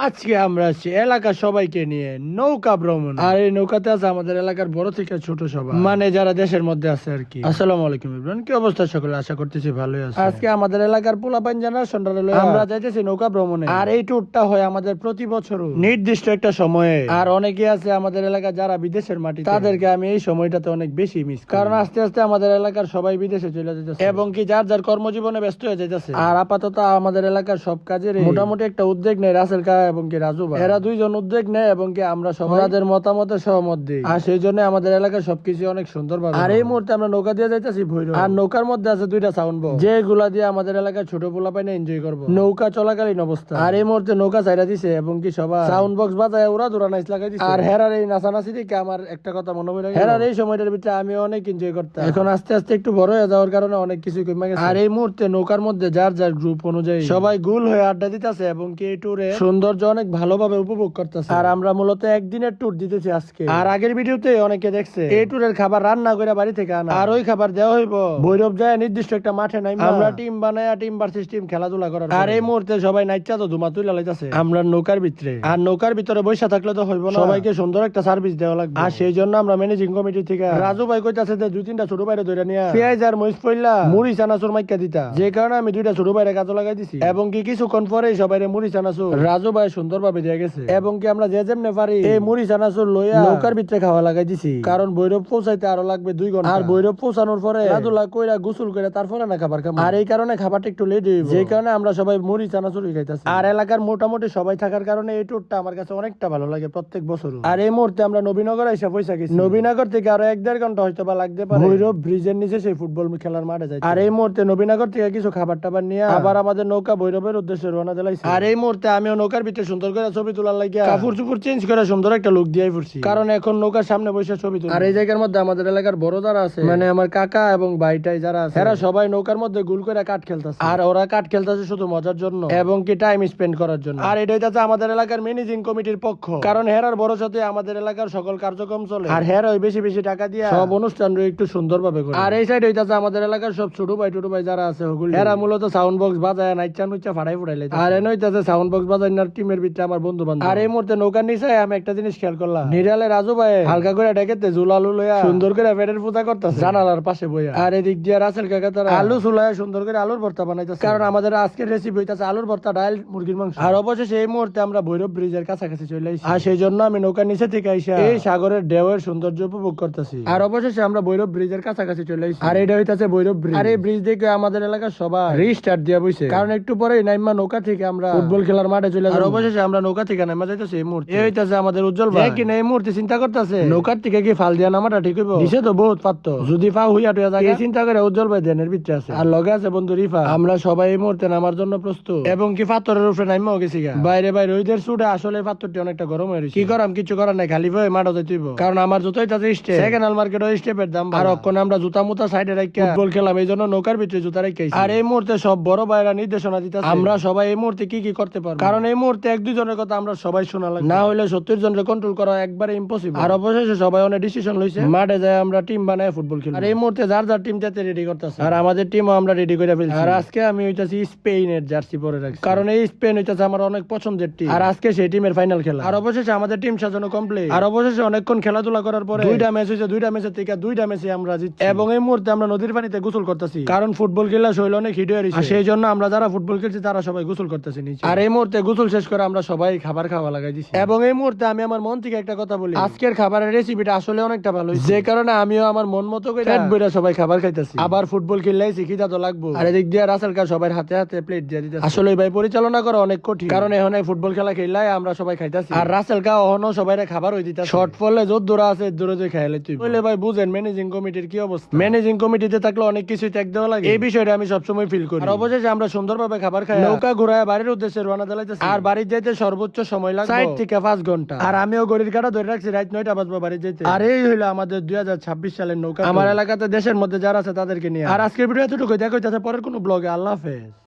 আজকে আমরা আছি এলাকার সবাইকে নিয়ে নৌকা ভ্রমণ। আর এই নৌকাতে আছে আমাদের এলাকার বড় থেকে ছোট সবাই, মানে যারা দেশের মধ্যে আছে আর কি। আসসালামু আলাইকুম ইব্রাহিম, কি অবস্থা সকলে? আশা করতেছি ভালোই আছে। আজকে আমাদের এলাকার পোলাপাইন জেনারেশন আমরা যাইতেছি নৌকা ভ্রমণে। আর এই ট্যুরটা হয় আমাদের প্রতি বছর নির্দিষ্ট একটা সময়ে। আর অনেকে আছে আমাদের এলাকা যারা বিদেশের মাটি, তাদেরকে আমি এই সময়টাতে অনেক বেশি মিস, কারণ আস্তে আস্তে আমাদের এলাকার সবাই বিদেশে চলে যেতেছে এবং কি যার যার কর্মজীবনে ব্যস্ত হয়ে যাইতেছে। আর আপাতত আমাদের এলাকার সব কাজের মোটামুটি একটা উদ্যোগ নেয় রাসেল কা এবং কি রাজু ভাই। এরা দুইজন উদ্যোগ নেয় এবং কি আমরা সবাই মতামতের সহমত দিই। আর সেই জন্য আমাদের এলাকার সবকিছু অনেক সুন্দর ভাবে। আর এই মুহূর্তে আমরা নৌকা দিয়ে যাইতেছি ভৈরব। আর নৌকার মধ্যে আছে দুইটা সাউন্ড বক্স, যেগুলা দিয়ে আমাদের এলাকার ছোট পোলাপাইনে এনজয় করবো নৌকা চলাকালীন অবস্থা। আর এই মুহূর্তে নৌকা ছাইরা দিছে এবং কি সবাই সাউন্ড বক্স বাজায় ওরা দূরা নাইস লাগাই দিছে। আর হেরার এই নাচানাচি দেখে আমার একটা কথা মনে পড়ে গেল। হেরার এই সময়টার ভিতরে আমি অনেক এনজয় করতাম। এখন আস্তে আস্তে একটু বড় হয়ে যাওয়ার কারণে অনেক কিছু কমে গেছে। আর এই মুহূর্তে নৌকার মধ্যে যার যার গ্রুপ অনুযায়ী সবাই গুল হয়ে আড্ডা দিতেছে এবং কি এই ট্যুরে সৌন্দর্য অনেক ভালোভাবে উপভোগ করতেছে। আর আমরা মূলত একদিনের ট্যুর দিতেছি আজকে। আর আগের ভিডিওতে অনেকে দেখছে এই ট্যুরের খাবার রান্না করে বাড়ি থেকে আনা, আর ওই খাবার দেওয়া হইব ভৈরব যায় নির্দিষ্ট একটা মাঠে নাই আমরা টিম বানায় টিম ভার্সেস টিম খেলাধুলা করার। আর এই মুহূর্তে সবাই নাইচা তো ধুমা তুলে লাইতাছে আমরা নৌকার ভিতরে। আর নৌকার ভিতরে বৈশা থাকলে তো হইব না, সবাইকে সুন্দর একটা সার্ভিস দেওয়া লাগবে। আর সেই জন্য আমরা ম্যানেজিং কমিটি থেকে রাজু ভাই কইতাছে যে দুই তিনটা ছোট বাইরে ধরে নিয়া পেঁয়াজ আর মরিচ পইলা মুড়ি চানাচুর মাইকা দিতা, যে কারণে আমি দুইটা ছোট বাইরে কাজে লাগাই দিছি এবং কি কিছুক্ষণ পরে সবাই মুড়ি চানাচুর রাজু ভাই সুন্দর ভাবে দিয়ে গেছে। এবং কি আমরা যে যেমনে পারি এই মুড়ি চানাচুর লইয়া নৌকার ভিতরে খাওয়া লাগাই দিছি, কারণ ভৈরব পৌঁছাইতে আরো লাগবে 2 ঘন্টা। আর ভৈরব পৌঁছানোর পরে রাজুলা কইরা গোসল করে তারপরে না খাবার খাবো। আর এই কারণে খাবারটা একটু লেট হইব, যে কারণে আমরা সবাই মুড়ি চানাচুর খাইতাছি। আর এলাকার মোটামুটি সবাই থাকার কারণে এই ট্যুরটা আমার কাছে অনেকটা ভালো লাগে প্রত্যেক বছর। আর এই মুহূর্তে আমরা নবীনগর এসে পয়সা গেছি। নবীনগর থেকে আরো 1-1.5 ঘন্টা হয়তো বা লাগতে পারে ভৈরব ব্রিজের নিচে সেই ফুটবল খেলার মাঠে যাই। আর এই মুহূর্তে নবীনগর থেকে কিছু খাবার টাবার নিয়ে আবার আমাদের নৌকা ভৈরবের উদ্দেশ্যে রওনা দিলাইছি। আর এই মুহূর্তে আমিও নৌকার ভিতরে সুন্দর করে ছবি তোলার লাগিয়া কাপড় চুপড় চেঞ্জ করে সুন্দর একটা লুক দিয়ে পড়ছি, কারণ এখন নৌকার সামনে বসে ছবি তুলি। আর এই জায়গার মধ্যে আমাদের এলাকার বড় যারা আছে, মানে আমার কাকা এবং ভাইটাই যারা আছে, এরা সবাই নৌকার মধ্যে গুল করে কাঠ খেলতেছে। আর ওরা কাঠ খেলতেছে শুধু মজার জন্য এবং কি টাইম স্পেন্ড করার জন্য। আর এটা হইতাছে আমাদের এলাকার ম্যানেজিং কমিটির পক্ষ, কারণ হেরার বড় সাথে আমাদের এলাকার সকল কার্যক্রম চলে। আর হেরা ওই বেশি বেশি টাকা দিয়ে সব অনুষ্ঠান একটু সুন্দর ভাবে করে। আর এই সাইড হইতাছে আমাদের এলাকার সব ছোট ভাই যারা আছে হেরা মূলত সাউন্ড বক্স বাজায় নাইচা নুচা ফাড়াই ফুড়াইলে। আর এনে হইতাছে সাউন্ড বক্স বাজাইনার টিমের ভিতরে আমার বন্ধু বান্ধব। আর এই মুহূর্তে নৌকার নিচে আমি একটা জিনিস খেয়াল করলাম, নিরালে রাজু ভাই হালকা করে ডেকেতে জুলালু লইয়া সুন্দর করে পেটের পূজা করতেছে জানালার পাশে বইয়া। আর এদিক দিয়ে রাসেল কাকা তারা আলু চুলায় সুন্দর করে আলুর ভর্তা বানাইতেছে, কারণ আমাদের আজকের রেসিপি হইতাছে আলুর ভর্তা, ডাল, মুরগির মাংস। আর অবশেষে এই মুহূর্তে আমরা ভৈরব ব্রিজের কাছাকাছি চলে আসি। আর সেই জন্য আমি নৌকার নিচে থেকে আইসা এই সাগরের ঢেউয়ের সৌন্দর্য উপভোগ করতেছি। আর অবশেষে আমরা ভৈরব ব্রিজের কাছাকাছি চলে আসি। আর এটা হইতাছে ভৈরব ব্রিজ। আর এই ব্রিজ দেখে আমাদের এলাকার সবাই রিস্টার্ট দিয়া বইছে, কারণ একটু পরে নাইমা নৌকা থেকে আমরা ফুটবল খেলার মাঠে চলে যাবো। আর অবশেষে আমরা নৌকা থেকে নামা যাইতেছি এই মুহূর্তে। এই হইতাছে আমাদের উজ্জ্বল ভাই, কি না এই মুহূর্তে চিন্তা করতেছে নৌকার থেকে কি ফাল দিয়া নামাটা ঠিক হইব? নিচে তো বহুত পাত্র, যদি পা হুইয়া টুয়া যায় এই চিন্তা করে উজ্জ্বল ভাই ধ্যানের ভিতরে আছে। আর লগে আছে বন্ধু রিফা। আমরা সবাই এই মুহূর্তে নামার জন্য প্রস্তুত এবং কি পাথরের উপরে নাইমাও গেছি গা। বাইরে বাইরে ওইদের চুটে আসলে পাথরটি অনেকটা গরম হয়ে রয়েছে। কি করাম, কিছু করার নাই, খালি ভাবে মাঠে যাইতে হইব, কারণ আমার জুতোই তাতে স্টেপ সেকেন্ড মার্কেট স্টেপের দাম। আর অক্ষণ আমরা জুতা মুতা সাইডে রাখি ফুটবল খেলাম, এই জন্য নৌকার ভিতরে জুতা রাখি। আর এই মুহূর্তে সব বড় ভাইরা নির্দেশনা দিতেছে আমরা সবাই এই মুহূর্তে কি কি করতে পারবো, কারণ এই মুহূর্তে 1-2 জনের কথা আমরা সবাই শোনা লাগবে, না হইলে 70 জনের কন্ট্রোল করা একবারে ইম্পসিবল। আর অবশেষে সবাই অনেক ডিসিশন লইছে মাঠে যায় আমরা টিম বানায় ফুটবল খেলব। আর এই মুহূর্তে যার যার টিম যাতে রেডি করতেছে, আর আমাদের টিমও আমরা রেডি করে ফেলছি। আর আজকে আমি হইতাছি স্পেনের জার্সি পরে রাখছি, কারণ এই স্পেন হইতাছে আমার অনেক পছন্দের টিম। আর আজকে সেই টিমের ফাইনাল খেলা। আর অবশেষে আমাদের টিম সাজানো কমপ্লিট। আর অবশেষে অনেকক্ষণ খেলাধুলা করার পরে 2টা ম্যাচ হইছে, 2টা ম্যাচের থেকে 2টা ম্যাচে আমরা জিতছি। এবং এই মুহূর্তে আমরা নদীর পানিতে গোসল করতেছি, কারণ ফুটবল খেলা শৈল অনেক হিট হয়ে রয়েছে। সেই জন্য আমরা যারা ফুটবল খেলছি তারা সবাই গোসল করতেছি নিচে। আর এই মুহূর্তে গোসল শেষ করে আমরা সবাই খাবার খাওয়া লাগাই দিছি। এবং এই মুহূর্তে আমি আমার মন থেকে একটা কথা বলি, আজকের খাবারের রেসিপিটা আসলে অনেকটা ভালো হয়েছে, যে কারণে আমিও আমার মন মতো করে পেট ভরে সবাই খাবার খাইতেছি। আবার ফুটবল খেললেই খিদা তো লাগবে। আর এদিক দিয়ে রাসেল কা সবাই হাতে হাতে প্লেট দিয়ে দিতেছে। আসলে ভাই পরিচালনা করা অনেক কঠিন, কারণ এখন এই ফুটবল খেলা খেললাই আমরা সবাই খাইতেছি। আর রাসেল কা অহনো সবাই খাবার হই দিতেছে। শর্ট ফলে জোর দৌড়া আছে দৌড়ে যে খাইলে তুই বলে ভাই বুঝেন ম্যানেজিং কমিটির কি অবস্থা। ম্যানেজিং কমিটিতে থাকলে অনেক কিছুই ত্যাগ দেওয়া লাগে, এই বিষয়টা আমি সবসময় ফিল করি। আর অবশেষে আমরা সুন্দরভাবে খাবার খাই নৌকা ঘুরায় বাড়ির উদ্দেশ্যে রওনা দিলাইতেছি। আর বাড়ি যেতে সর্বোচ্চ সময় লাগে 4 থেকে 5 ঘন্টা। আর আমিও গড়ির কাটা ধরে রাখছি রাত 9টা বাজবে বাড়ি যেতে। আর এই হইলো আমাদের 2026 সালের নৌকা আমার এলাকাতে দেশের মধ্যে যারা আছে তাদেরকে নিয়ে। আর আজকের ভিডিও এতটুকু, দেখা হইতাছে পরের কোনো ব্লগে। আল্লাহ হাফেজ।